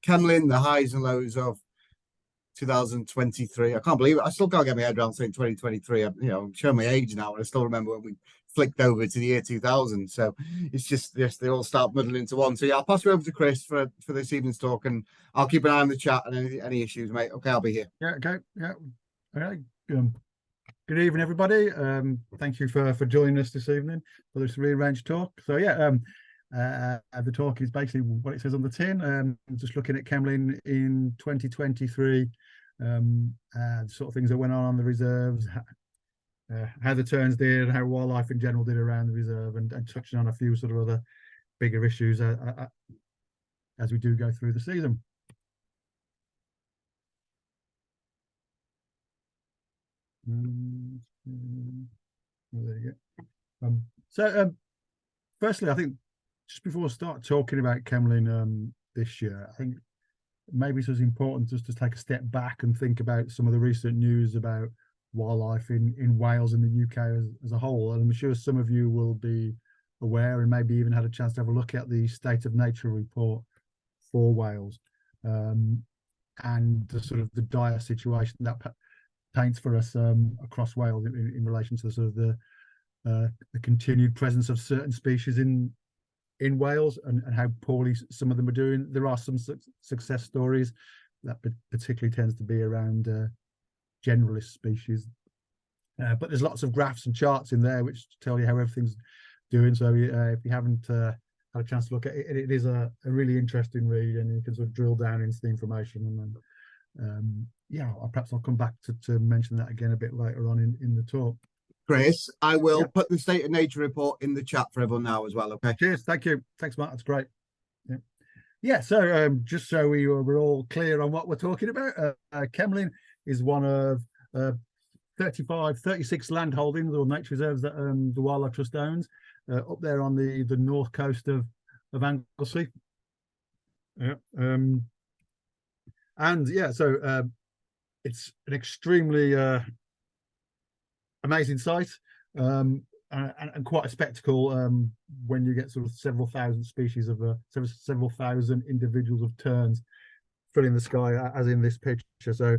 Cemlyn, the highs and lows of 2023. I can't believe it. I still can't get my head around saying 2023. I'm showing my age now, and I still remember when we flicked over to the year 2000. So it's just yes, they all start muddling into one. So yeah, I'll pass you over to Chris for this evening's talk, and I'll keep an eye on the chat and any issues, mate. Okay, I'll be here. Yeah. Okay. Yeah. All right. Good evening, everybody. Thank you for joining us this evening for this rearranged talk. So yeah, the talk is basically what it says on the tin. Just looking at Cemlyn in 2023, sort of things that went on the reserves, how the terns did, how wildlife in general did around the reserve, and touching on a few sort of other bigger issues as we do go through the season. There you go. Firstly, I think just before I start talking about Cemlyn this year, I think maybe it was important just to take a step back and think about some of the recent news about wildlife in Wales and the UK as a whole. And I'm sure some of you will be aware and maybe even had a chance to have a look at the State of Nature report for Wales, and the sort of the dire situation that paints for us across Wales in relation to sort of the continued presence of certain species in Wales and how poorly some of them are doing. There are some success stories that particularly tends to be around generalist species, but there's lots of graphs and charts in there which tell you how everything's doing. So if you haven't had a chance to look at it, it is a really interesting read, and you can sort of drill down into the information. And then yeah, perhaps I'll come back to mention that again a bit later on in the talk. Chris, I will put the State of Nature report in the chat for everyone now as well. Okay. Cheers. Thank you. Thanks, Matt. That's great. Yeah. So just so we're all clear on what we're talking about, Cemlyn is one of 36 land holdings or nature reserves that the Wildlife Trust owns up there on the north coast of Anglesey. Yeah. And yeah, so it's an extremely amazing sight, and quite a spectacle when you get sort of several thousand species of several thousand individuals of terns filling the sky, as in this picture. So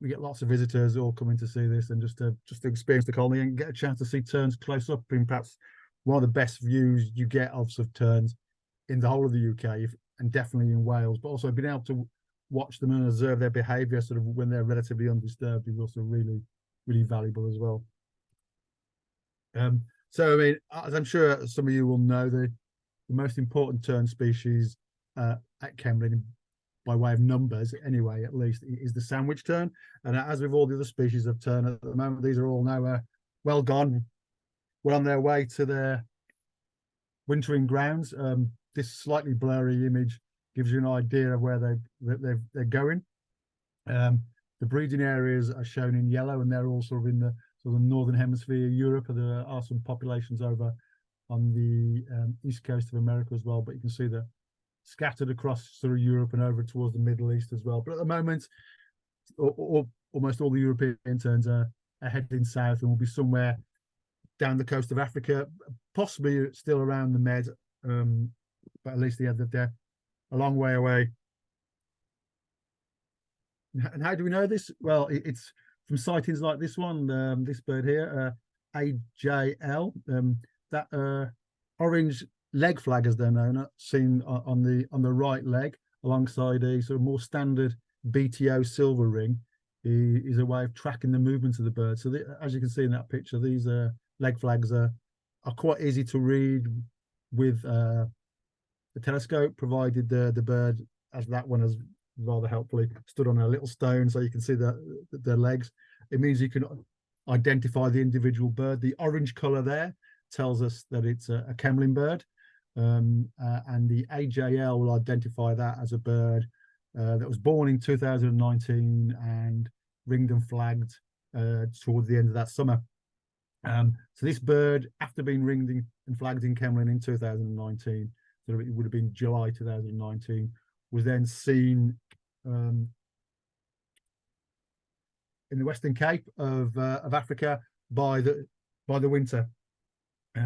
we get lots of visitors all coming to see this and just to experience the colony and get a chance to see terns close up in perhaps one of the best views you get of terns in the whole of the UK, and definitely in Wales. But also being able to watch them and observe their behaviour sort of when they're relatively undisturbed is also really valuable as well. So I mean, as I'm sure some of you will know, the most important tern species at Cemlyn, by way of numbers anyway, at least, is the sandwich tern. And as with all the other species of tern at the moment, these are all now well gone, well on their way to their wintering grounds. This slightly blurry image gives you an idea of where they're going. The breeding areas are shown in yellow, and they're all sort of in the northern hemisphere of Europe. There are some populations over on the east coast of America as well, but you can see they're scattered across sort of Europe and over towards the Middle East as well. But at the moment, almost all the European terns are heading south and will be somewhere down the coast of Africa, possibly still around the Med, but at least they're a long way away. And how do we know this? Well, it's from sightings like this one, this bird here, AJL, that orange leg flag, as they're known, seen on the right leg alongside a sort of more standard BTO silver ring, is a way of tracking the movements of the bird. So as you can see in that picture, these leg flags are quite easy to read with the telescope, provided the bird, as that one has rather helpfully stood on a little stone so you can see the legs. It means you can identify the individual bird. The orange color there tells us that it's a Cemlyn bird, and the AJL will identify that as a bird that was born in 2019 and ringed and flagged towards the end of that summer. So this bird, after being ringed and flagged in Cemlyn in 2019, so it would have been July 2019, was then seen in the Western Cape of Africa by the winter.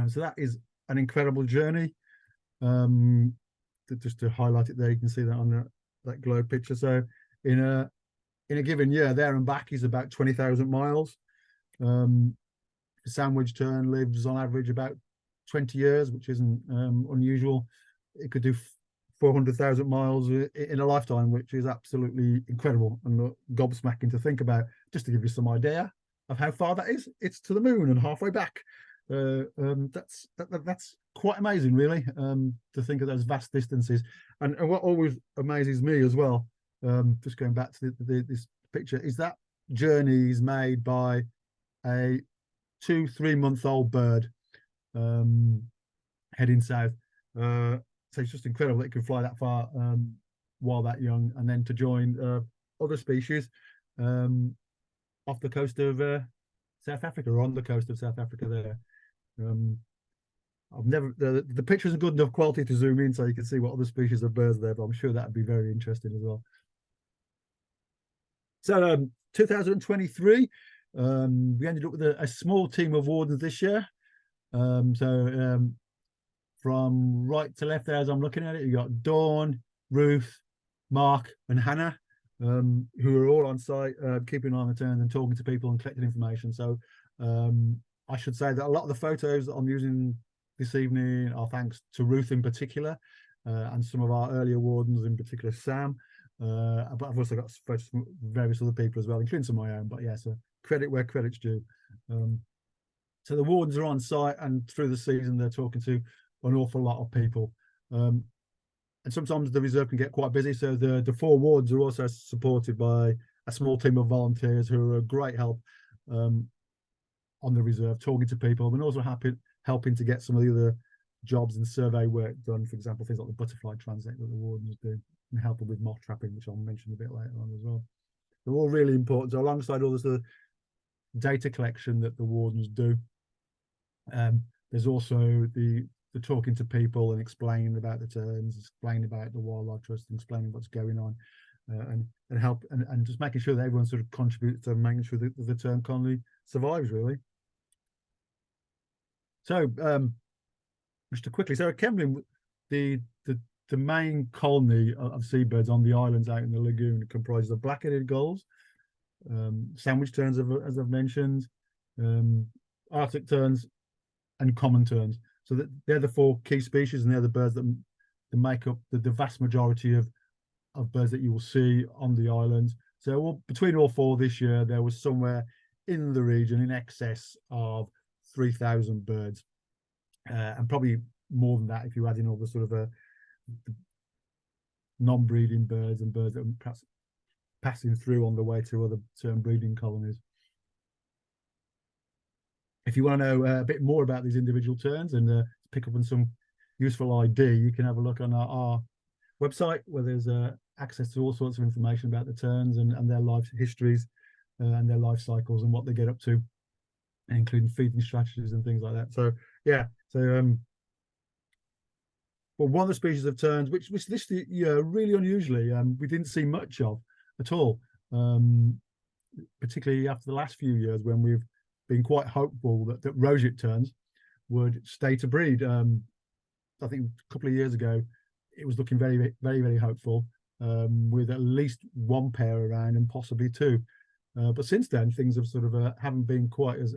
So that is an incredible journey. just to highlight it there, you can see that on that globe picture. So in a given year, there and back is about 20,000 miles. The sandwich tern lives on average about 20 years, which isn't unusual. It could do 400,000 miles in a lifetime, which is absolutely incredible and gobsmacking to think about. Just to give you some idea of how far that is, it's to the moon and halfway back. That's quite amazing, really, to think of those vast distances. And what always amazes me as well, just going back to this picture, is that journey is made by a 2-3-month-old bird heading south. So it's just incredible that it can fly that far while that young, and then to join other species off the coast of South Africa, or on the coast of South Africa there. I've never, the picture isn't good enough quality to zoom in so you can see what other species of birds there, but I'm sure that'd be very interesting as well. So 2023, we ended up with a small team of wardens this year. From right to left there, as I'm looking at it, you got Dawn, Ruth, Mark, and Hannah, who are all on site, keeping an eye on the terns and talking to people and collecting information. So I should say that a lot of the photos that I'm using this evening are thanks to Ruth in particular, and some of our earlier wardens, in particular Sam. But I've also got photos from various other people as well, including some of my own. But yeah, so credit where credit's due. So the wardens are on site, and through the season they're talking to an awful lot of people, and sometimes the reserve can get quite busy. So the 4 wards are also supported by a small team of volunteers who are a great help on the reserve, talking to people, and also helping to get some of the other jobs and survey work done. For example, things like the butterfly transect that the wardens do, and helping with moth trapping, which I'll mention a bit later on as well. They're all really important. So alongside all this data collection that the wardens do, there's also the talking to people and explaining about the terns, explaining about the wildlife trust, and explaining what's going on, and help and just making sure that everyone sort of contributes to making sure that the tern colony survives, really. So just to quickly, so at Cemlyn, the main colony of seabirds on the islands out in the lagoon comprises of black-headed gulls, sandwich terns, as I've mentioned, Arctic terns, and common terns. So that they're the 4 key species, and they're the birds that make up the vast majority of birds that you will see on the islands. So between all 4 this year, there was somewhere in the region in excess of 3,000 birds, and probably more than that if you add in all the sort of non-breeding birds and birds that are perhaps passing through on the way to other tern breeding colonies. If you want to know a bit more about these individual terns and pick up on some useful ID, you can have a look on our website, where there's access to all sorts of information about the terns and their life histories and their life cycles and what they get up to, including feeding strategies and things like that. So yeah, so well, one of the species of terns, which this year really unusually we didn't see much of at all, particularly after the last few years when we've been quite hopeful that roseate terns would stay to breed. I think a couple of years ago, it was looking very, very, very hopeful, with at least 1 pair around and possibly 2. But since then, things have sort of haven't been quite as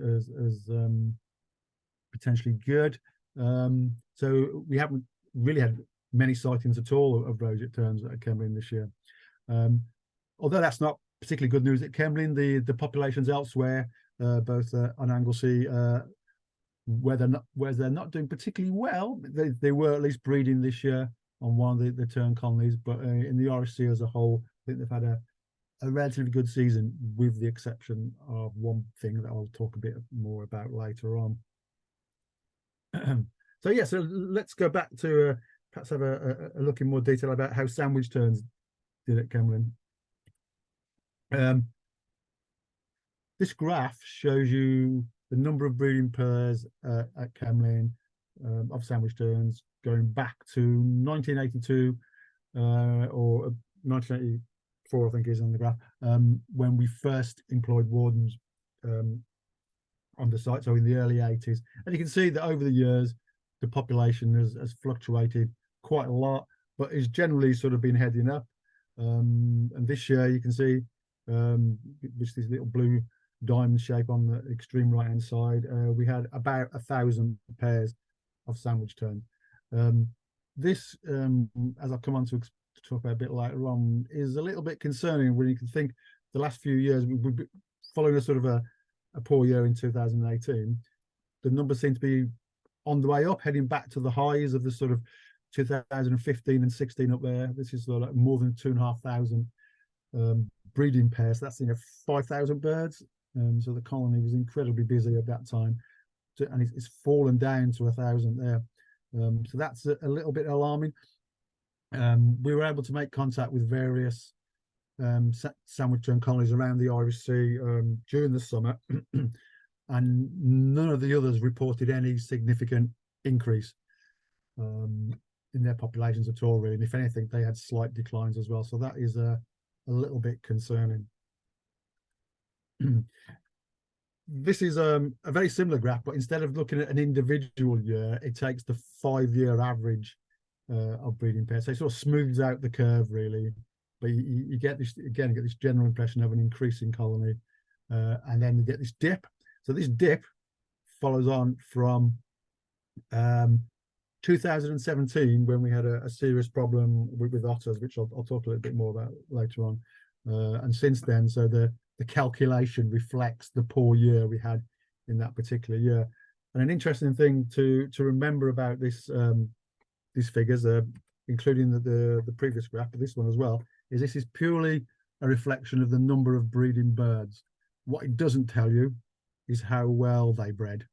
potentially good. So we haven't really had many sightings at all of roseate terns at Cemlyn this year. Although that's not particularly good news at Cemlyn, the populations elsewhere, both on Anglesey, where they're not doing particularly well, they were at least breeding this year on one of the tern colonies, but in the RSC as a whole, I think they've had a relatively good season, with the exception of one thing that I'll talk a bit more about later on. So yeah, so let's go back to perhaps have a look in more detail about how sandwich terns did at Cemlyn. This graph shows you the number of breeding pairs at Cemlyn of sandwich terns going back to 1982 or 1984, I think is on the graph, when we first employed wardens on the site, so in the early 80s. And you can see that over the years, the population has fluctuated quite a lot. but it's generally sort of been heading up. And this year you can see which this little blue diamond shape on the extreme right hand side. We had about 1,000 pairs of sandwich terns. This, as I'll come on to talk about a bit later on, is a little bit concerning when you can think the last few years we've been following a sort of a poor year in 2018. The numbers seem to be on the way up, heading back to the highs of the sort of 2015 and 16 up there. This is like more than 2,500 breeding pairs. That's 5,000 birds. So the colony was incredibly busy at that time, and it's fallen down to 1,000 there. So that's a little bit alarming. We were able to make contact with various sandwich tern colonies around the Irish Sea during the summer, and none of the others reported any significant increase in their populations at all, really. And if anything, they had slight declines as well. So that is a little bit concerning. This is a very similar graph, but instead of looking at an individual year, it takes the 5-year average of breeding pairs. So it sort of smooths out the curve, really. But you get this, again, you get this general impression of an increasing colony, and then you get this dip. So this dip follows on from 2017, when we had a serious problem with otters, which I'll talk a little bit more about later on. And since then, so the calculation reflects the poor year we had in that particular year. And an interesting thing to remember about these figures, including the previous graph, but this one as well, is this is purely a reflection of the number of breeding birds. What it doesn't tell you is how well they bred.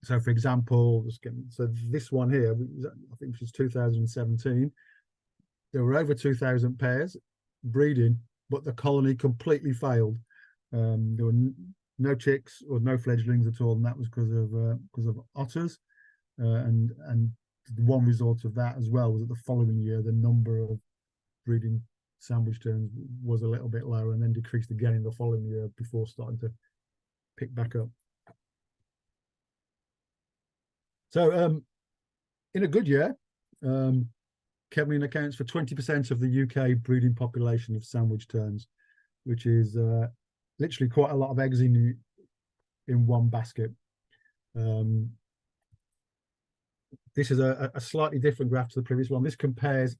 So, for example, so this one here, I think this is 2017. There were over 2,000 pairs breeding, but the colony completely failed. There were no chicks or no fledglings at all, and that was because of otters. And the one result of that as well was that the following year, the number of breeding sandwich terns was a little bit lower, and then decreased again in the following year before starting to pick back up. So in a good year, Cemlyn accounts for 20% of the UK breeding population of sandwich terns, which is literally quite a lot of eggs in one basket. This is a slightly different graph to the previous one. This compares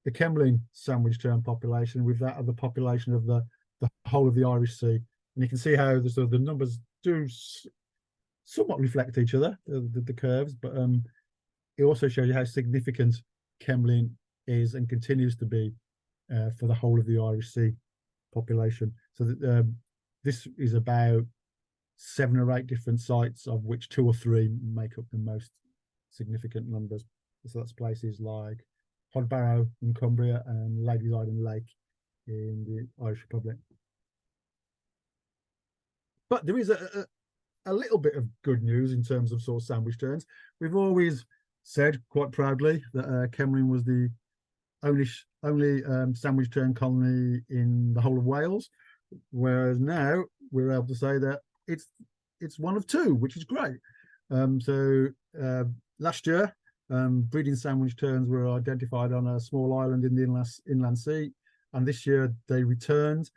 the Cemlyn sandwich tern population with that of the population of the whole of the Irish Sea. And you can see how the numbers do somewhat reflect each other, the curves, but it also shows you how significant Cemlyn is and continues to be for the whole of the Irish Sea population. So that this is about 7 or 8 different sites, of which 2 or 3 make up the most significant numbers. So that's places like Hodbarrow in Cumbria and Ladies Island Lake in the Irish Republic. But there is a little bit of good news in terms of sort of sandwich terns. We've always said quite proudly that Cemlyn was the only sandwich tern colony in the whole of Wales, whereas now we're able to say that it's one of 2, which is great. So last year, breeding sandwich terns were identified on a small island in the inland sea, and this year they returned.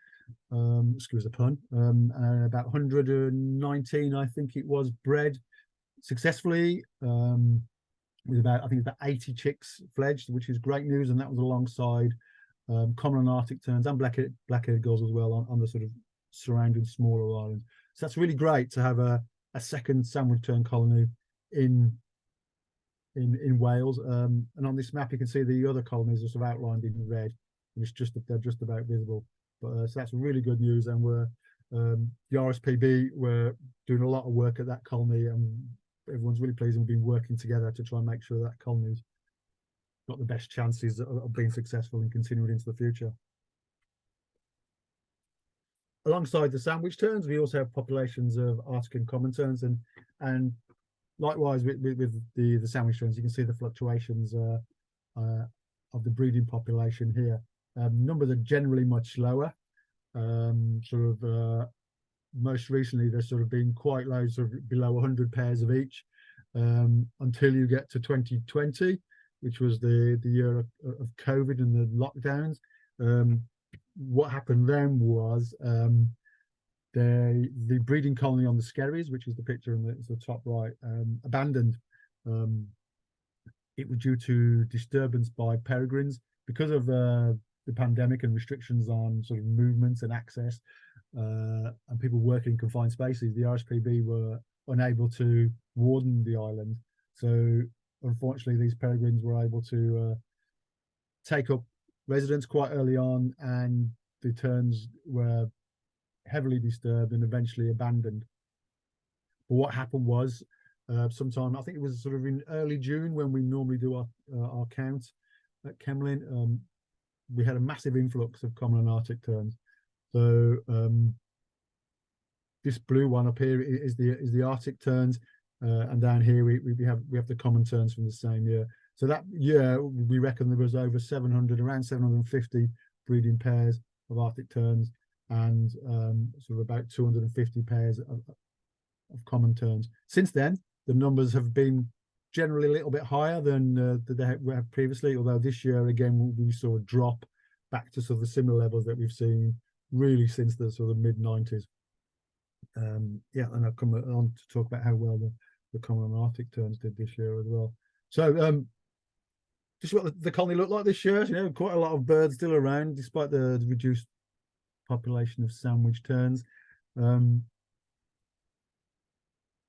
Excuse the pun. And about 119, I think it was, bred successfully. With about 80 chicks fledged, which is great news, and that was alongside common and Arctic terns and black-headed gulls as well on the sort of surrounding smaller islands. So that's really great to have a second sandwich tern colony in Wales. And on this map, you can see the other colonies are sort of outlined in red, and they're just about visible. But so that's really good news, and the RSPB were doing a lot of work at that colony, and everyone's really pleased, and we've been working together to try and make sure that colony's got the best chances of being successful and continuing into the future. Alongside the sandwich terns, we also have populations of Arctic and common terns, and likewise with the sandwich terns, you can see the fluctuations of the breeding population here. Numbers are generally much lower. Most recently, they're sort of been quite low, sort of below 100 pairs of each, until you get to 2020, which was the year of COVID and the lockdowns. What happened then was the breeding colony on the Skerries, which is the picture in the top right, abandoned. It was due to disturbance by peregrines because of the pandemic and restrictions on sort of movements and access, and people working in confined spaces. The RSPB were unable to warden the island, so unfortunately these peregrines were able to take up residence quite early on, and the terns were heavily disturbed and eventually abandoned. But what happened was, sometime, I think it was sort of in early June when we normally do our count at Cemlyn, we had a massive influx of common and Arctic terns. So this blue one up here is the Arctic terns, and down here we have the common terns from the same year. So that year we reckon there was over 700, around 750 breeding pairs of Arctic terns, and sort of about 250 pairs of common terns. Since then, the numbers have been generally a little bit higher than they have previously, although this year again we saw a drop back to sort of the similar levels that we've seen really since the sort of mid-90s. Yeah, and I'll come on to talk about how well the common and Arctic terns did this year as well. So just what the colony looked like this year, you know, quite a lot of birds still around despite the reduced population of sandwich terns.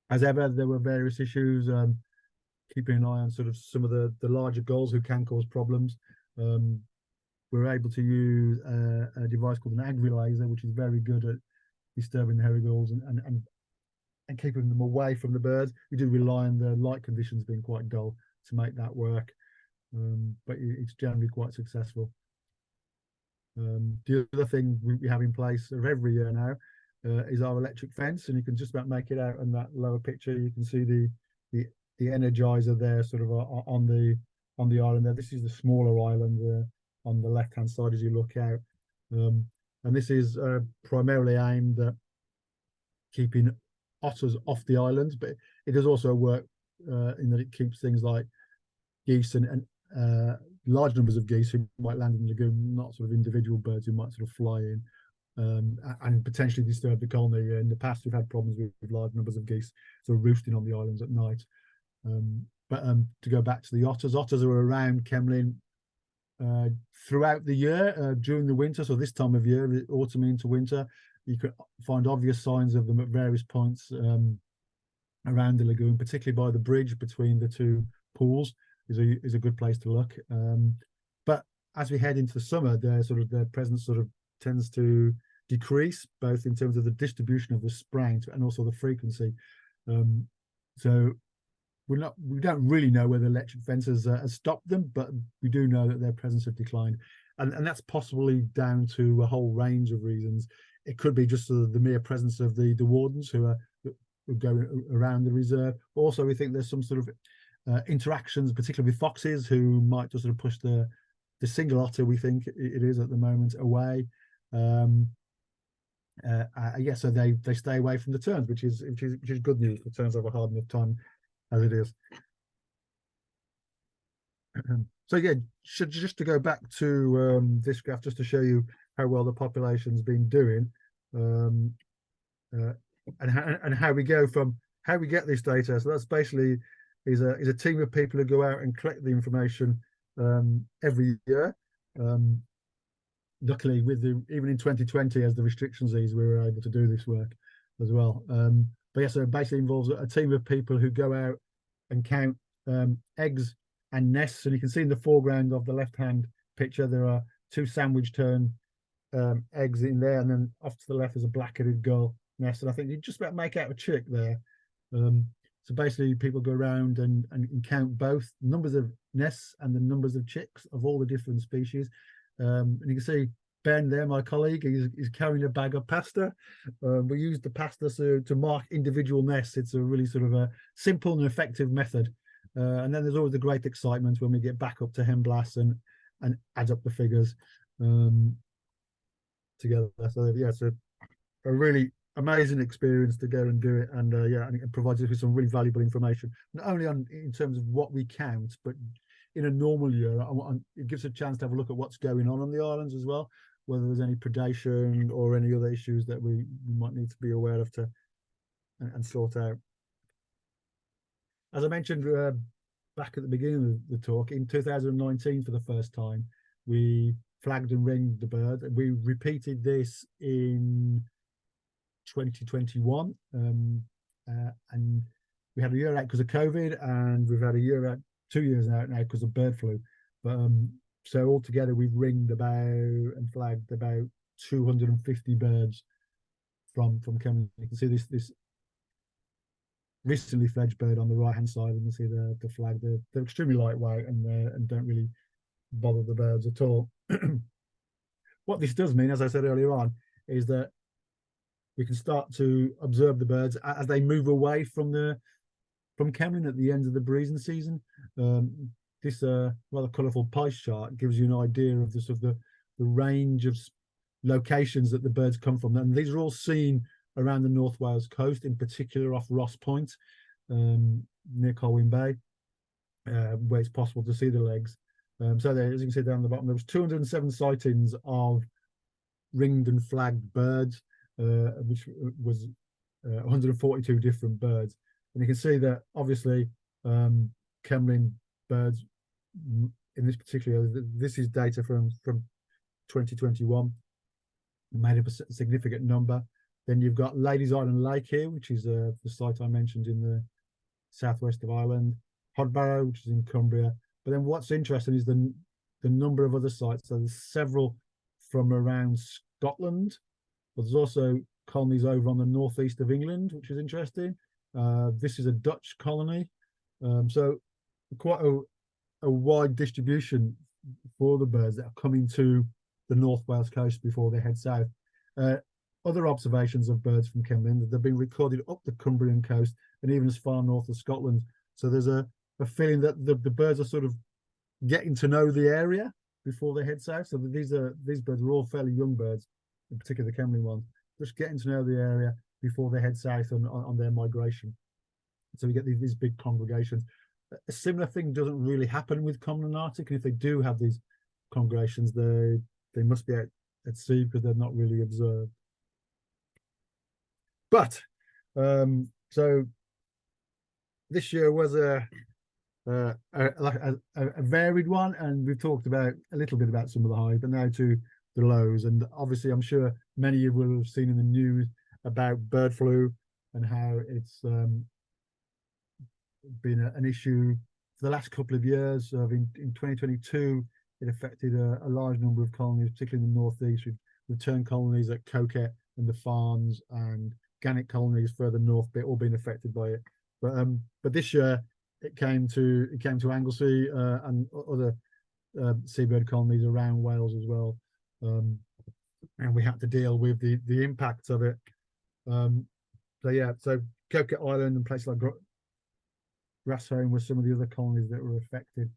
As ever, there were various issues, keeping an eye on sort of some of the larger gulls who can cause problems. We were able to use a device called an agri laser, which is very good at disturbing the hairy gulls and keeping them away from the birds. We do rely on the light conditions being quite dull to make that work, but it's generally quite successful. The other thing we have in place sort of every year now is our electric fence, and you can just about make it out in that lower picture. You can see the energizer there, sort of on the island there. This is the smaller island on the left hand side as you look out, and this is primarily aimed at keeping otters off the island, but it does also work in that it keeps things like geese and large numbers of geese who might land in the lagoon, not sort of individual birds who might sort of fly in and potentially disturb the colony. In the past, we've had problems with large numbers of geese sort of roosting on the islands at night. But to go back to the otters are around Cemlyn throughout the year, during the winter. So this time of year, autumn into winter, you could find obvious signs of them at various points around the lagoon, particularly by the bridge between the two pools is a good place to look. But as we head into the summer, their presence sort of tends to decrease, both in terms of the distribution of the spraying and also the frequency. So we don't really know whether electric fences has stopped them, but we do know that their presence has declined, and that's possibly down to a whole range of reasons. It could be just the mere presence of the wardens who go around the reserve. Also, we think there's some sort of interactions, particularly with foxes, who might just sort of push the single otter, we think it is at the moment, away. Yeah, so they stay away from the terns, which is good news. The terns have a hard enough time as it is. So yeah, just to go back to this graph, just to show you how well the population's been doing, and how we get this data. So that's basically is a team of people who go out and collect the information every year. Luckily, even in 2020, as the restrictions eased, we were able to do this work as well. But yeah, so it basically involves a team of people who go out and count eggs and nests. And you can see in the foreground of the left-hand picture, there are 2 sandwich tern eggs in there, and then off to the left is a black-headed gull nest. And I think you just about make out a chick there. So basically, people go around and count both numbers of nests and the numbers of chicks of all the different species. And you can see Ben there, my colleague, he's carrying a bag of pasta. We use the pasta to mark individual nests. It's a really sort of a simple and effective method. And then there's always the great excitement when we get back up to Hemblas and add up the figures together. So yeah, it's a really amazing experience to go and do it, and yeah, and it provides us with some really valuable information, not only in terms of what we count, but in a normal year, it gives a chance to have a look at what's going on the islands as well, whether there's any predation or any other issues that we might need to be aware of to and sort out. As I mentioned back at the beginning of the talk, in 2019 for the first time, we flagged and ringed the bird. We repeated this in 2021, and we had a year out because of COVID, and we've had a year out, 2 years out now because of bird flu. But so altogether, we've ringed about and flagged about 250 birds from Cemlyn. You can see this recently fledged bird on the right hand side, and you see the flag. They're extremely lightweight and don't really bother the birds at all. What this does mean, as I said earlier on, is that we can start to observe the birds as they move away from Cemlyn at the end of the breeding season. This rather colourful pie chart gives you an idea of the range of locations that the birds come from, and these are all seen around the North Wales coast, in particular off Ross Point, near Colwyn Bay, where it's possible to see the legs. So there, as you can see down the bottom, there was 207 sightings of ringed and flagged birds, which was 142 different birds. And you can see that obviously Cemlyn birds in this particular, this is data from 2021, made up a significant number. Then you've got Ladies Island Lake here, which is the site I mentioned in the southwest of Ireland, Hodbarrow, which is in Cumbria. But then what's interesting is the number of other sites. So there's several from around Scotland, but there's also colonies over on the northeast of England, which is interesting. This is a Dutch colony. So quite a wide distribution for the birds that are coming to the North Wales coast before they head south. Other observations of birds from Cemlyn, they've been recorded up the Cumbrian coast and even as far north as Scotland. So there's a feeling that the birds are sort of getting to know the area before they head south. So these birds are all fairly young birds, in particular the Cemlyn ones, just getting to know the area before they head south on their migration. So we get these big congregations. A similar thing doesn't really happen with common and Arctic, and if they do have these congregations, they must be out at sea because they're not really observed. But so this year was a varied one, and we've talked about a little bit about some of the highs, but now to the lows. And obviously, I'm sure many of you will have seen in the news about bird flu and how it's been an issue for the last couple of years. In 2022, it affected a large number of colonies, particularly in the northeast, with return colonies at Coquet and the Farns, and gannet colonies further north, all being affected by it. But this year it came to Anglesey and other seabird colonies around Wales as well, and we had to deal with the impacts of it. So Coquet Island and places like Grasshome were some of the other colonies that were affected.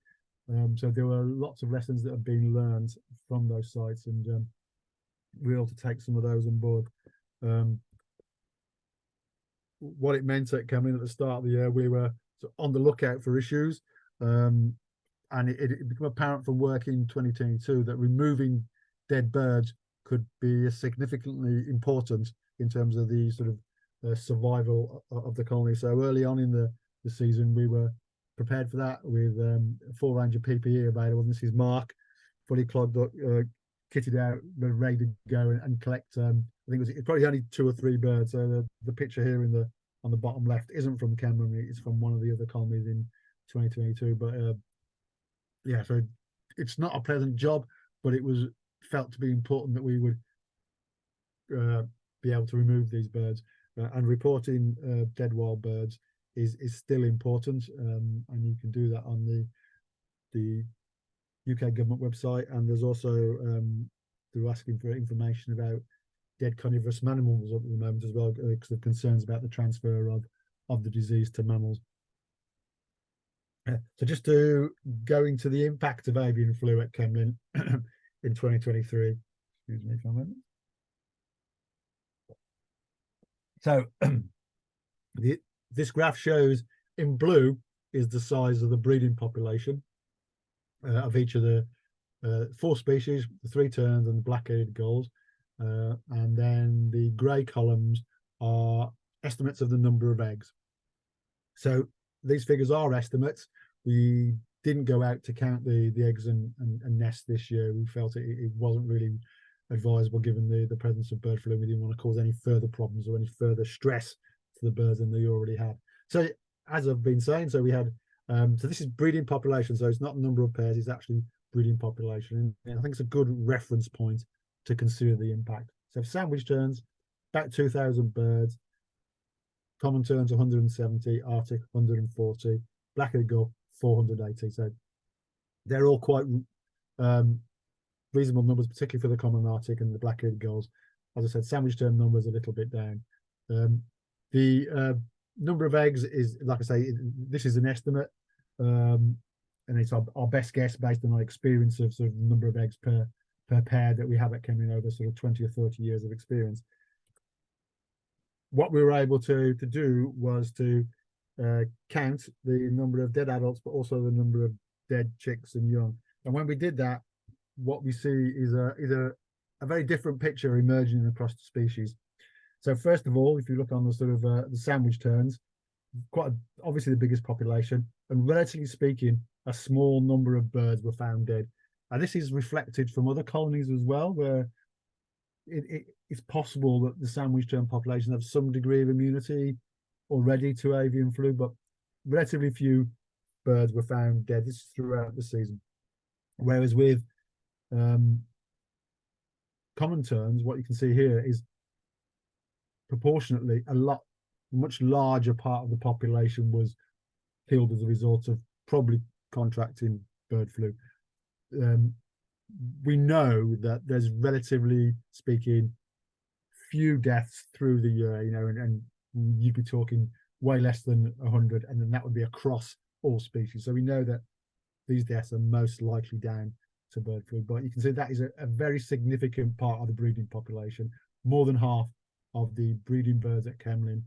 So there were lots of lessons that have been learned from those sites, and we ought to take some of those on board. What it meant at Cemlyn at the start of the year, we were on the lookout for issues, and it became apparent from work in 2022 that removing dead birds could be significantly important in terms of the sort of survival of the colony. So early on in the season, we were prepared for that with a full range of PPE available. And this is Mark, fully clogged up, kitted out, ready to go and collect. I think it was probably only 2 or 3 birds. So the picture here on the bottom left isn't from Cemlyn; it's from one of the other colonies in 2022. But so it's not a pleasant job, but it was felt to be important that we would be able to remove these birds, and reporting dead wild birds is still important, and you can do that on the UK government website. And there's also they're asking for information about dead carnivorous mammals at the moment as well, because of concerns about the transfer of the disease to mammals. So just to go into the impact of avian flu at Cemlyn in 2023. Excuse me for a moment. So this graph shows in blue is the size of the breeding population, of each of the 4 species, the 3 terns and the black-headed gulls. And then the grey columns are estimates of the number of eggs. So these figures are estimates. We didn't go out to count the eggs and nests this year. We felt it wasn't really advisable given the presence of bird flu. We didn't want to cause any further problems or any further stress to the birds than they already had. So as I've been saying, so we had so this is breeding population, so it's not number of pairs, it's actually breeding population. And I think it's a good reference point to consider the impact. So sandwich terns, about 2,000 birds, common terns 170, Arctic 140, black-headed gull 480. So they're all quite reasonable numbers, particularly for the common Arctic and the black-headed gulls. As I said, sandwich tern numbers a little bit down. The number of eggs is, like I say, this is an estimate, and it's our best guess based on our experience of sort of the number of eggs per pair that we have at Cemlyn over sort of 20 or 30 years of experience. What we were able to do was to count the number of dead adults, but also the number of dead chicks and young. And when we did that, what we see is a very different picture emerging across the species. So first of all, if you look on the sort of the sandwich terns, obviously the biggest population, and relatively speaking, a small number of birds were found dead. And this is reflected from other colonies as well, where it's possible that the sandwich tern population have some degree of immunity already to avian flu, but relatively few birds were found dead. This is throughout the season. Whereas with common terns, what you can see here is proportionately much larger part of the population was killed as a result of probably contracting bird flu. We know that there's, relatively speaking, few deaths through the year, and you'd be talking way less than 100, and then that would be across all species. So we know that these deaths are most likely down to bird flu, but you can see that is a very significant part of the breeding population. More than half of the breeding birds at Cemlyn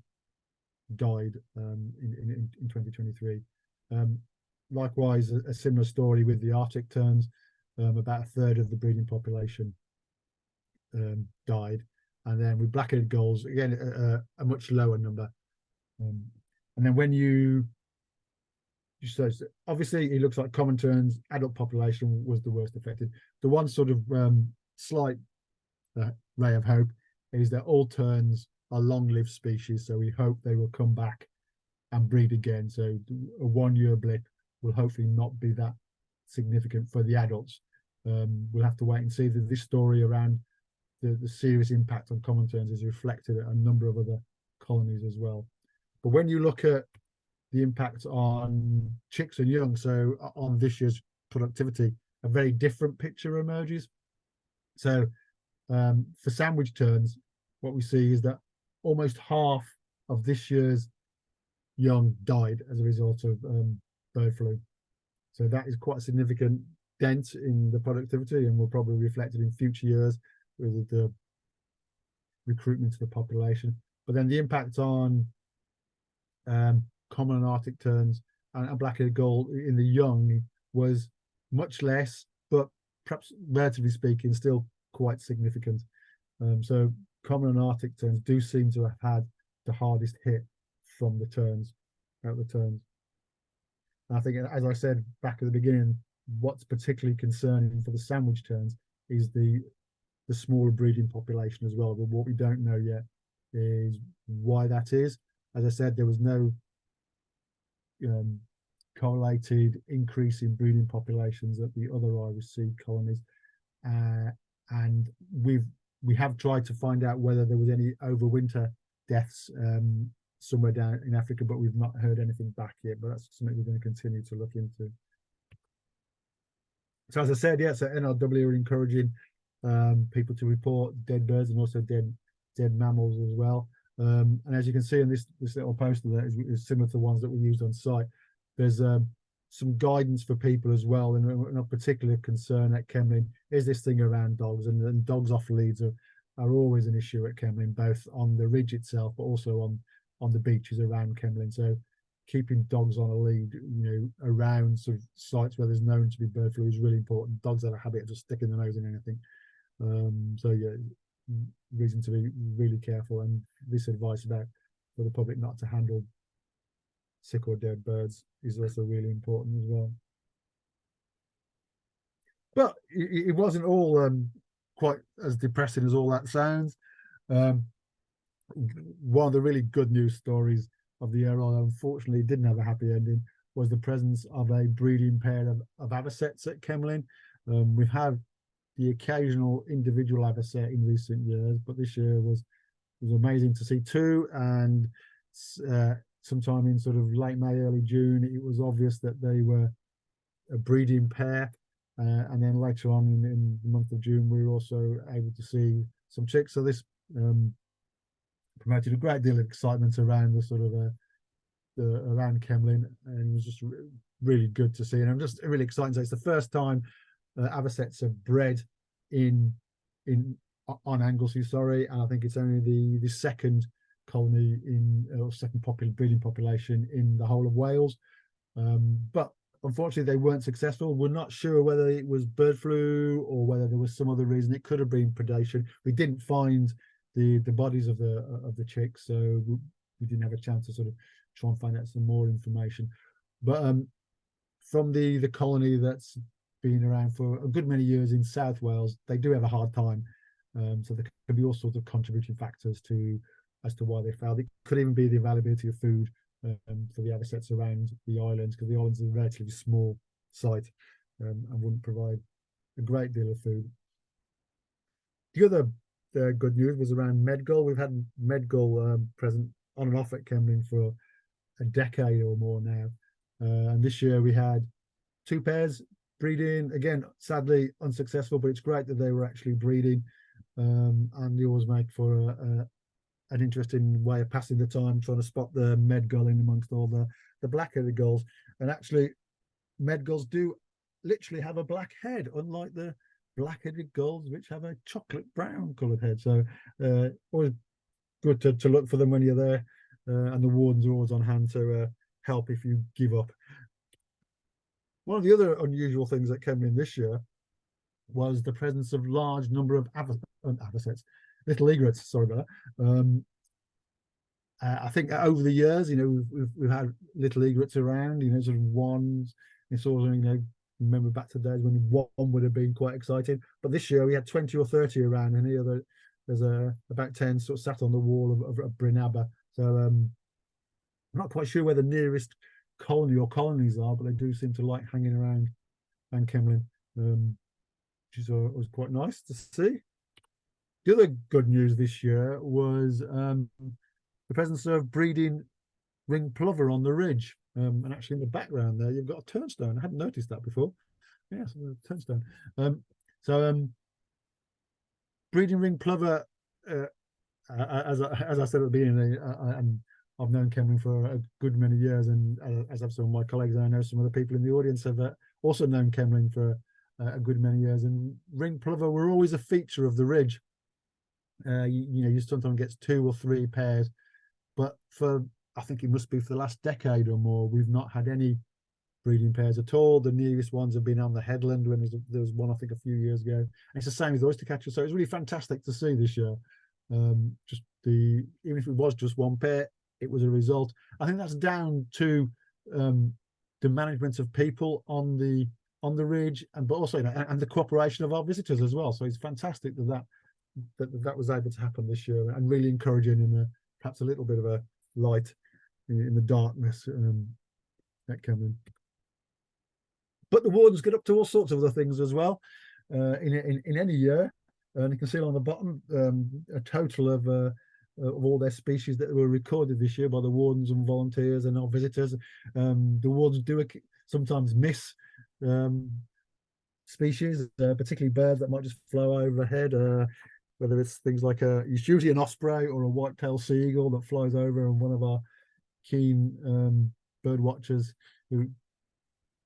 died in 2023. Likewise, a similar story with the Arctic terns. About a third of the breeding population died. And then with black-headed gulls, again, a much lower number. And then when so obviously it looks like common terns, adult population was the worst affected. The one sort of slight ray of hope is that all terns are long-lived species, so we hope they will come back and breed again. So a 1-year blip will hopefully not be that significant for the adults. We'll have to wait and see that this story around the serious impact on common terns is reflected at a number of other colonies as well. But when you look at the impact on chicks and young, so on this year's productivity, a very different picture emerges. So for sandwich terns, what we see is that almost half of this year's young died as a result of bird flu. So that is quite a significant dent in the productivity, and will probably be reflected in future years with the recruitment of the population. But then the impact on common and Arctic terns and black-headed gull in the young was much less, but perhaps relatively speaking, still quite significant. So common and Arctic terns do seem to have had the hardest hit from the terns, out the terns. And I think, as I said back at the beginning, what's particularly concerning for the sandwich terns is the smaller breeding population as well. But what we don't know yet is why that is. As I said, there was no correlated increase in breeding populations at the other Irish Sea colonies, and we have tried to find out whether there was any overwinter deaths somewhere down in Africa, but we've not heard anything back yet. But that's something we're going to continue to look into. So as I said, yeah, so NRW are encouraging people to report dead birds and also dead mammals as well. And as you can see in this little poster there is similar to the ones that we used on site. There's some guidance for people as well, and a particular concern at Cemlyn is this thing around dogs, and dogs off leads are always an issue at Cemlyn, both on the ridge itself, but also on the beaches around Cemlyn. So keeping dogs on a lead, around sort of sites where there's known to be bird flu is really important. Dogs have a habit of just sticking their nose in anything. So yeah, reason to be really careful. And this advice about for the public not to handle sick or dead birds is also really important as well. But it wasn't all quite as depressing as all that sounds. One of the really good news stories of the year, although unfortunately didn't have a happy ending, was the presence of a breeding pair of avocets at Cemlyn. We've had the occasional individual avocet in recent years, but this year was amazing to see two. And sometime in sort of late May, early June, it was obvious that they were a breeding pair. And then later on in the month of June, we were also able to see some chicks. So this promoted a great deal of excitement around the sort of around Cemlyn, and it was just really good to see. And I'm just really excited to say it's the first time avocets are bred on Anglesey, sorry, and I think it's only the second colony or second breeding population in the whole of Wales. But unfortunately, they weren't successful. We're not sure whether it was bird flu or whether there was some other reason. It could have been predation. We didn't find the bodies of the chicks, so we didn't have a chance to sort of try and find out some more information. But from the colony that's been around for a good many years in South Wales, they do have a hard time. So there can be all sorts of contributing factors as to why they failed. It could even be the availability of food for the avocets around the islands, because the islands are a relatively small site and wouldn't provide a great deal of food. The other good news was around Medgull. We've had Medgull present on and off at Cemlyn for a decade or more now, and this year we had two pairs breeding. Again, sadly unsuccessful, but it's great that they were actually breeding, and they always make for an interesting way of passing the time, trying to spot the Medgull in amongst all the black-headed gulls. And actually, Medgulls do literally have a black head, unlike the black-headed gulls, which have a chocolate brown coloured head. So always good to look for them when you're there, and the wardens are always on hand to help if you give up. One of the other unusual things that came in this year was the presence of large number of avocets, little egrets, sorry about that. I think over the years, we've had little egrets around, sort of ones. It's also, remember back to days when one would have been quite exciting. But this year we had 20 or 30 around, and here there's about 10 sort of sat on the wall of Brynaba. So I'm not quite sure where the nearest colony or colonies are, but they do seem to like hanging around Cemlyn, which was quite nice to see. The other good news this year was the presence of breeding ring plover on the ridge. And actually in the background there, you've got a turnstone. I hadn't noticed that before. Yes, a turnstone. Breeding ring plover, as I said at the beginning, I've known Cemlyn for a good many years, and as have some of my colleagues, and I know some other people in the audience have also known Cemlyn for a good many years. And ring plover were always a feature of the ridge. You sometimes get 2 or 3 pairs, but I think it must be for the last decade or more, we've not had any breeding pairs at all. The nearest ones have been on the headland when there was one, I think, a few years ago. And it's the same with oyster catchers, so it's really fantastic to see this year. Even if it was just one pair, it was a result. I think that's down to the management of people on the ridge, but also and the cooperation of our visitors as well. So it's fantastic that was able to happen this year, and really encouraging, and perhaps a little bit of a light in the darkness at Cemlyn. But the wardens get up to all sorts of other things as well in any year, and you can see on the bottom a total of all their species that were recorded this year by the wardens and volunteers and our visitors. The wardens do sometimes miss species, particularly birds that might just fly overhead, whether it's things like it's usually an osprey or a white-tailed seagull that flies over, and one of our keen bird watchers who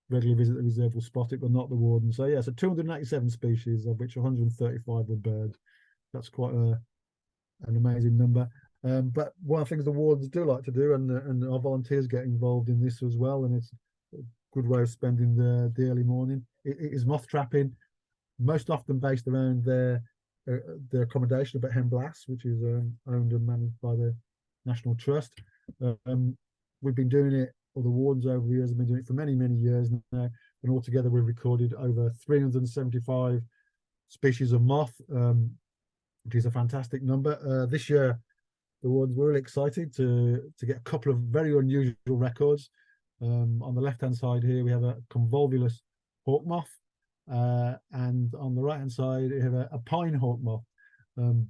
regularly visit the reserve will spot it, but not the warden. So yeah, so 287 species, of which 135 were birds. That's quite an amazing number. But one of the things the wardens do like to do, and our volunteers get involved in this as well, and it's a good way of spending the early morning. It is moth trapping, most often based around their accommodation up at Hen Blas, which is owned and managed by the National Trust. We've been doing it, or the wardens over the years have been doing it for many, many years now. And altogether, we've recorded over 375 species of moth, which is a fantastic number. This year, the wardens were really excited to get a couple of very unusual records. On the left-hand side here, we have a convolvulus hawk moth, and on the right-hand side, we have a pine hawk moth.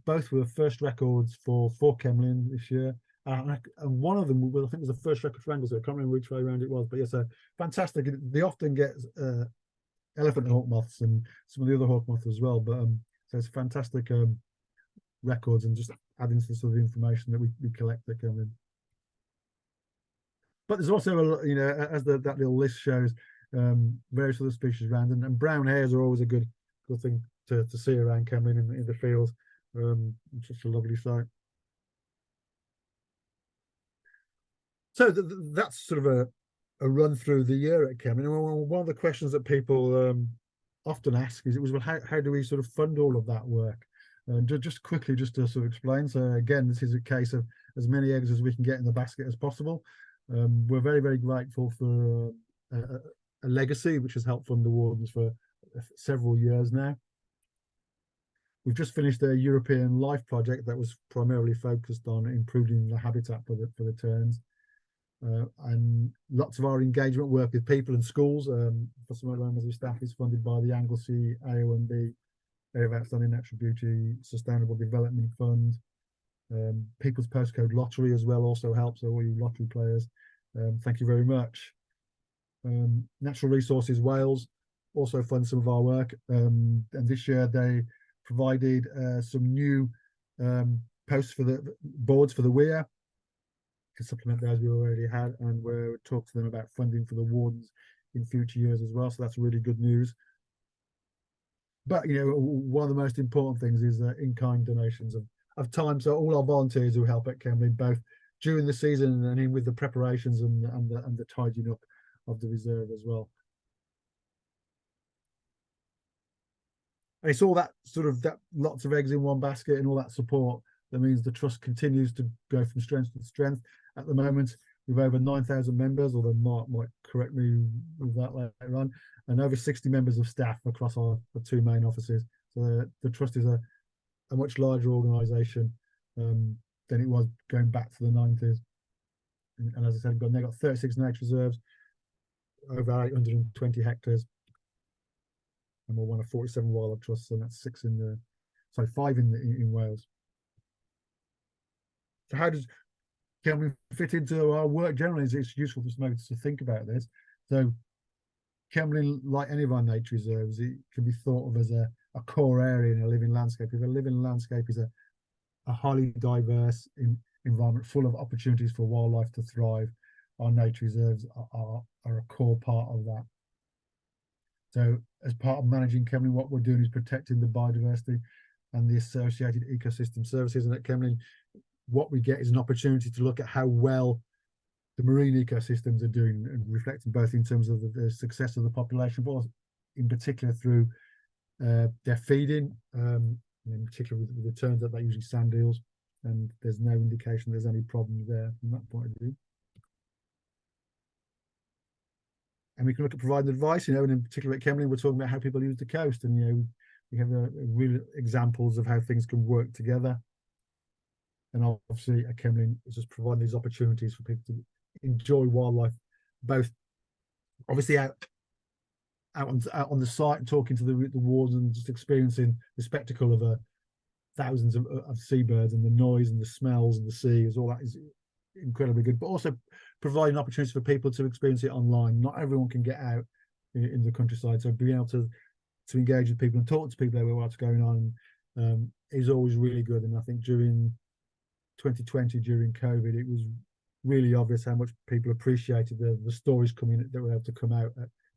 Both were first records for Cemlyn this year. And one of them, I think, was the first record for Anglesey. I can't remember which way around it was, but yes, fantastic. They often get elephant hawk moths and some of the other hawk moths as well. But so it's fantastic records, and just adding to the sort of information that we collect that come in. But there's also as that little list shows, various other species around, and brown hares are always a good thing to see around Cemlyn in the fields. It's just a lovely sight. So that's sort of a run through the year at Cemlyn. And one of the questions that people often ask is, well, how do we sort of fund all of that work? And just quickly, just to sort of explain. So again, this is a case of as many eggs as we can get in the basket as possible. We're very, very grateful for a legacy which has helped fund the wardens for several years now. We've just finished a European life project that was primarily focused on improving the habitat for the terns. And lots of our engagement work with people and schools, for some of our members of staff, is funded by the Anglesey AONB Area of Outstanding Natural Beauty Sustainable Development Fund. People's Postcode Lottery as well also helps, so all you lottery players, thank you very much. Natural Resources Wales also funds some of our work, and this year they provided some new posts for the boards for the weir to supplement those we already had, and we'll talk to them about funding for the wardens in future years as well. So that's really good news. But one of the most important things is in-kind donations of time. So all our volunteers who help at Cemlyn, both during the season and in with the preparations and the tidying up of the reserve as well. And it's all that sort of lots of eggs in one basket and all that support that means the trust continues to go from strength to strength. At the moment, we've over 9,000 members, although Mark might correct me with that later on, and over 60 members of staff across the two main offices. So the trust is a much larger organisation than it was going back to the 90s. And as I said, they've got 36 nature reserves, over 820 hectares. And we're one of 47 wildlife trusts, and that's 5 in Wales. So how does Cemlyn fit into our work generally? It's useful just maybe to think about this. So Cemlyn, like any of our nature reserves, it can be thought of as a core area in a living landscape. If a living landscape is a highly diverse environment full of opportunities for wildlife to thrive, our nature reserves are a core part of that. So as part of managing Cemlyn, what we're doing is protecting the biodiversity and the associated ecosystem services. And at Cemlyn, what we get is an opportunity to look at how well the marine ecosystems are doing, and reflecting both in terms of the success of the population, but also in particular through their feeding, in particular with the terns that they usually sand eels, and there's no indication there's any problems there from that point of view. And we can look at providing advice, and in particular at Cemlyn, we're talking about how people use the coast, and we have real examples of how things can work together. And obviously at Cemlyn, it's just providing these opportunities for people to enjoy wildlife, both obviously out on the site and talking to the wardens and just experiencing the spectacle of thousands of seabirds and the noise and the smells and the seas. All that is incredibly good, but also providing opportunities for people to experience it online. Not everyone can get out in the countryside, so being able to engage with people and talk to people about what's going on is always really good. And I think during 2020, during COVID, it was really obvious how much people appreciated the stories that were able to come out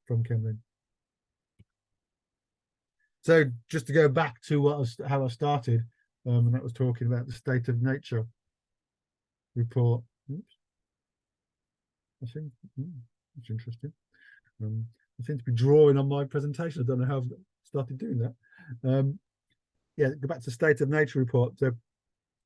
from Cemlyn. So just to go back to how I started, and that was talking about the state of nature. report. Oops. I think it's interesting. I seem to be drawing on my presentation. I don't know how I've started doing that. Yeah, go back to State of Nature report. So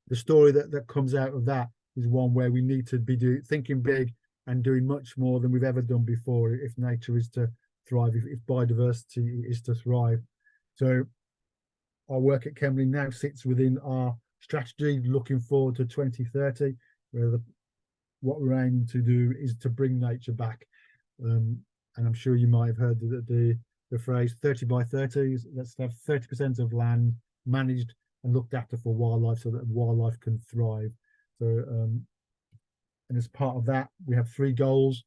the story that comes out of that is one where we need to be thinking big and doing much more than we've ever done before if nature is to thrive, if biodiversity is to thrive. So our work at Cemlyn now sits within our strategy looking forward to 2030, where what we're aiming to do is to bring nature back. And I'm sure you might have heard the phrase 30 by 30. Let's have 30% of land managed and looked after for wildlife so that wildlife can thrive. So, and as part of that, we have 3 goals.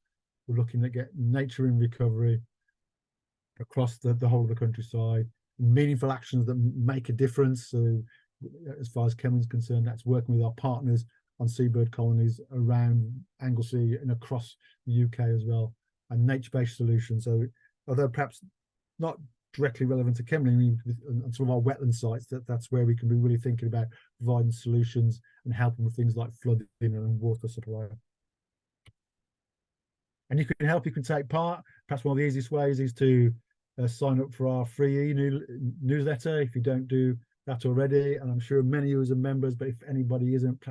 We're looking at getting nature in recovery across the whole of the countryside, meaningful actions that make a difference. So as far as Cemlyn's concerned, that's working with our partners on seabird colonies around Anglesey and across the UK as well, and nature-based solutions. So although perhaps not directly relevant to Cemlyn, and some of our wetland sites, that's where we can be really thinking about providing solutions and helping with things like flooding and water supply. And you can help, you can take part. Perhaps one of the easiest ways is to sign up for our free newsletter if you don't do that already. And I'm sure many of us are members, but if anybody isn't,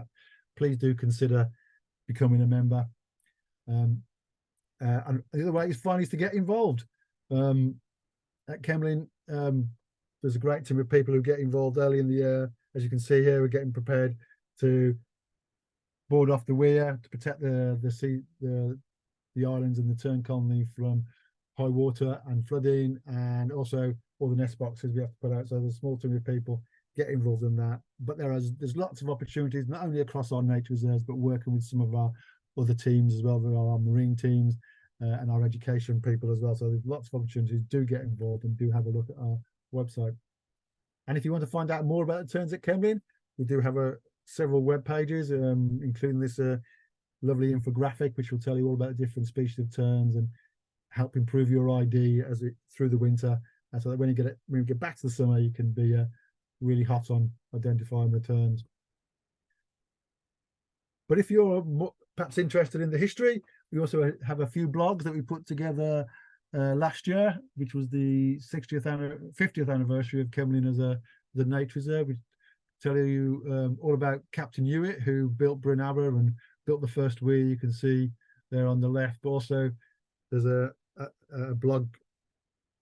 please do consider becoming a member. And the other way is finally to get involved. At Cemlyn, there's a great team of people who get involved early in the year. As you can see here, we're getting prepared to board off the weir to protect the islands and the tern colony from high water and flooding, and also all the nest boxes we have to put out. So there's a small team of people get involved in that. But there's lots of opportunities, not only across our nature reserves, but working with some of our other teams as well. There are our marine teams and our education people as well. So there's lots of opportunities. Do get involved and do have a look at our website. And if you want to find out more about the terns at Cemlyn, we do have several web pages, including this lovely infographic, which will tell you all about the different species of terns and help improve your ID through the winter, and so that when we get back to the summer, you can be really hot on identifying the terns. But if you're perhaps interested in the history, we also have a few blogs that we put together last year, which was the 50th anniversary of Cemlyn as the nature reserve. We tell you all about Captain Hewitt, who built Bryn Abbey and built the first weir you can see there on the left. But also there's a blog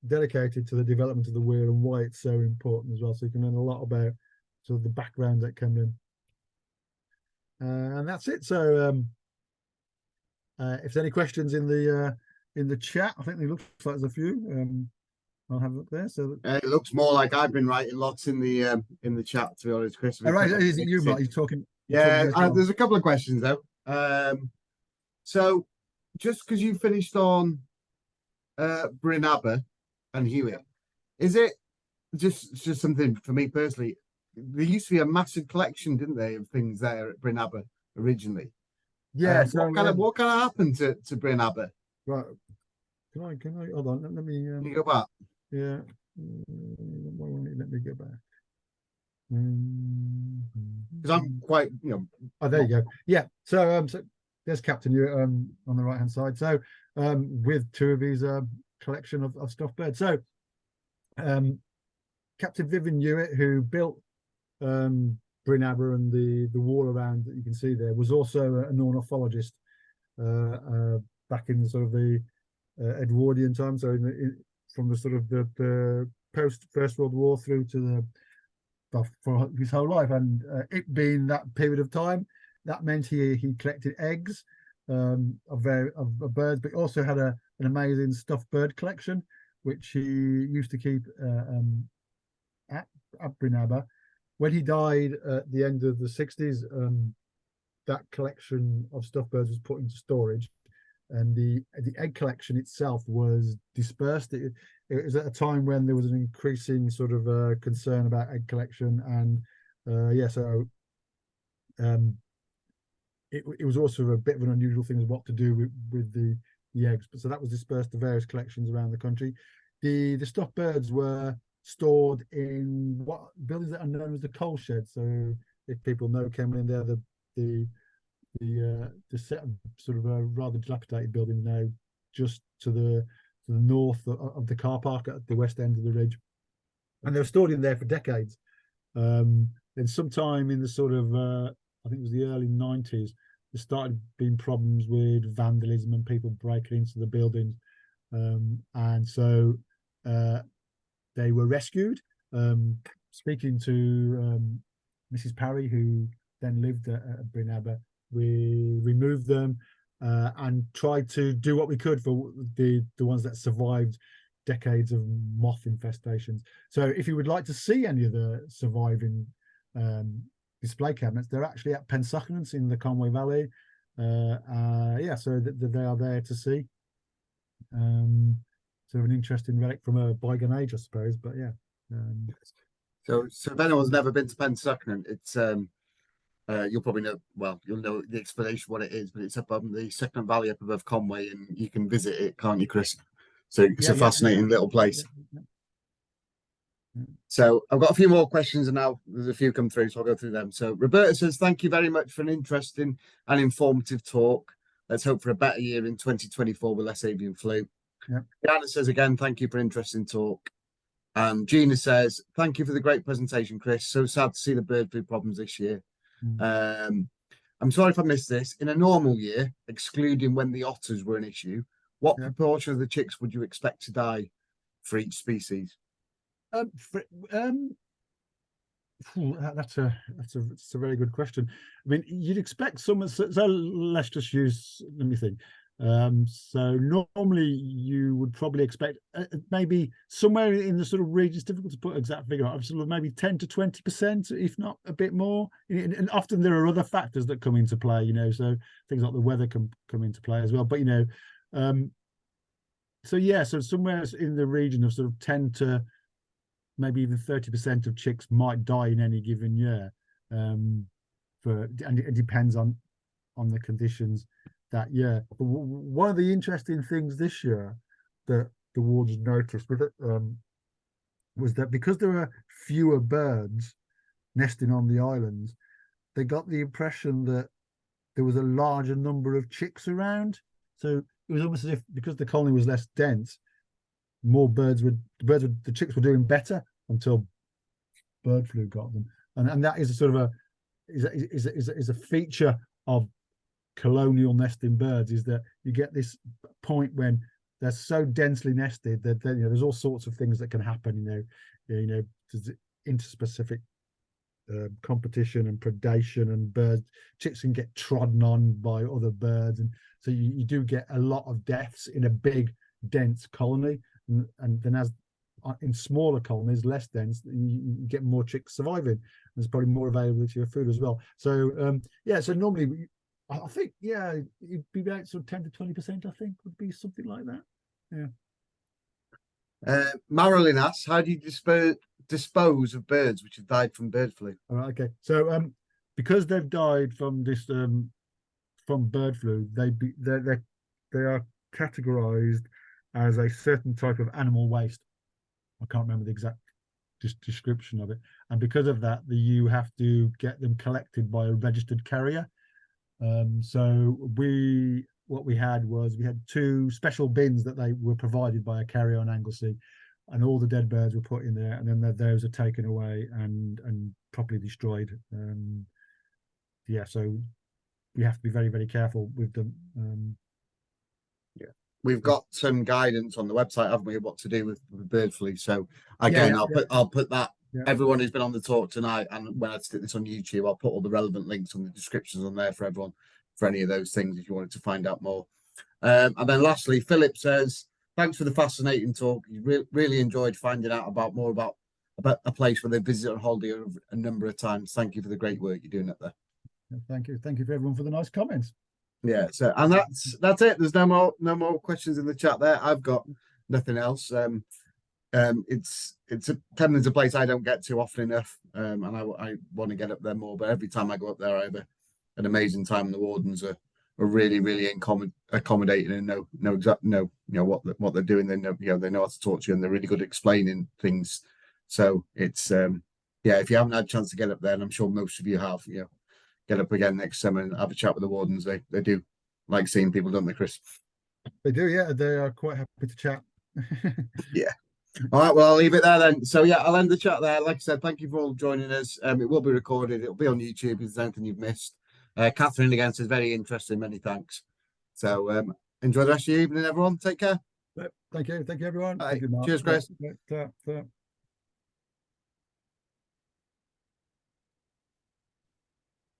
dedicated to the development of the weir and why it's so important as well. So you can learn a lot about sort of the background at Cemlyn. And that's it. So if there's any questions in the chat, I think it looks like there's a few. I'll have a look there. So it looks more like I've been writing lots in the chat, to be honest, Chris. All right, is it you, Mark? You're talking. Yeah, there's a couple of questions though. So just because you finished on Bryn Abbey and Hewitt, is it just something for me personally? There used to be a massive collection, didn't they, of things there at Bryn Abbey originally? Yeah. So what kind of happened to Bryn Abbey? Right. Can I hold on? Let me. Can you go back? Yeah. Let me go back. Because I'm quite, Oh, there you go. Yeah. So there's Captain Hewitt on the right hand side. So with 2 of his collection of stuffed birds. So Captain Vivian Hewitt, who built Bryn Abbey and the wall around that you can see there, was also an ornithologist back in sort of the Edwardian time. So from the sort of the post First World War through to for his whole life, and it being that period of time, that meant he collected eggs of birds, but also had an amazing stuffed bird collection, which he used to keep at Bryn Abbey. When he died at the end of the 60s, that collection of stuffed birds was put into storage, and the egg collection itself was dispersed. It was at a time when there was an increasing sort of concern about egg collection, and it was also a bit of an unusual thing as what to do with the eggs. But so that was dispersed to various collections around the country. The stuffed birds were stored in what buildings that are known as the coal shed. So if people know Cemlyn, they're the the set of sort of a rather dilapidated building now, just to the north of the car park at the west end of the ridge, and they were stored in there for decades. Then sometime in the sort of I think it was the early 90s, there started being problems with vandalism and people breaking into the buildings, and so they were rescued. Speaking to Mrs. Parry, who then lived at Bryn Abbey, we removed them and tried to do what we could for the ones that survived decades of moth infestations. So if you would like to see any of the surviving display cabinets, they're actually at Pensucculents in the Conway Valley. Yeah, so they are there to see. Sort of an interesting relic from a bygone age, I suppose. But yeah. So if anyone's never been to Pensucculent, it's you'll probably know. Well, you'll know the explanation what it is, but it's up on the Succulent Valley up above Conway, and you can visit it, can't you, Chris? So it's a fascinating little place. So I've got a few more questions, and now there's a few come through, so I'll go through them. So Roberta says, thank you very much for an interesting and informative talk. Let's hope for a better year in 2024 with less avian flu. Diana says again, thank you for an interesting talk. And Gina says, thank you for the great presentation, Chris. So sad to see the bird flu problems this year. I'm sorry if I missed this. In a normal year, excluding when the otters were an issue, what proportion of the chicks would you expect to die for each species? That's a very good question. I mean, you'd expect some. So let's just use. Let me think. So normally you would probably expect maybe somewhere in the sort of region. It's difficult to put an exact figure on. Sort of maybe 10 to 20%, if not a bit more. And often there are other factors that come into play. You know, so things like the weather can come into play as well. But you know, so yeah, so somewhere in the region of sort of 10 to maybe even 30% of chicks might die in any given year. And it depends on the conditions that year. But one of the interesting things this year that the wardens noticed with it was that because there were fewer birds nesting on the islands, they got the impression that there was a larger number of chicks around. So it was almost as if, because the colony was less dense, the chicks were doing better until bird flu got them, and that is a sort of a feature of colonial nesting birds, is that you get this point when they're so densely nested that you know, there's all sorts of things that can happen. You know, there's interspecific competition and predation, and chicks can get trodden on by other birds, and so you do get a lot of deaths in a big dense colony, and then as in smaller colonies, less dense, you get more chicks surviving. There's probably more availability of food as well. So yeah, so normally I think it'd be about sort of 10 to 20%. I think would be something like that. Yeah. Marilyn asks, how do you dispose of birds which have died from bird flu? All right, okay. So because they've died from this from bird flu, they are categorized as a certain type of animal waste. I can't remember the exact description of it, and because of that, you have to get them collected by a registered carrier. So what we had 2 special bins that they were provided by a carrier on Anglesey, and all the dead birds were put in there, and then those are taken away and properly destroyed. Yeah, so we have to be very, very careful with them. We've got some guidance on the website, haven't we, what to do with bird flu. So again, I'll put that. Everyone who's been on the talk tonight, and when I stick this on YouTube, I'll put all the relevant links on the descriptions on there for everyone for any of those things if you wanted to find out more. And then lastly, Philip says, thanks for the fascinating talk. You really enjoyed finding out more about a place where they visited on holiday a number of times. Thank you for the great work you're doing up there. Thank you for everyone for the nice comments. Yeah, so and that's it. There's no more questions in the chat there. I've got nothing else. Cemlyn's a place I don't get to often enough, and I want to get up there more. But every time I go up there, I have an amazing time. And the wardens are really, really accommodating and know what they're doing. They know how to talk to you, and they're really good at explaining things. So it's if you haven't had a chance to get up there, and I'm sure most of you have, get up again next summer and have a chat with the wardens. They do like seeing people, don't they, Chris? They do, yeah. They are quite happy to chat. Yeah. All right, well, I'll leave it there then. So yeah, I'll end the chat there. Like I said, thank you for all joining us. It will be recorded. It'll be on YouTube if there's anything you've missed. Catherine again says very interesting. Many thanks. So enjoy the rest of your evening, everyone. Take care. Thank you, everyone. Bye. Thank you, Mark. Cheers, Chris. Yeah.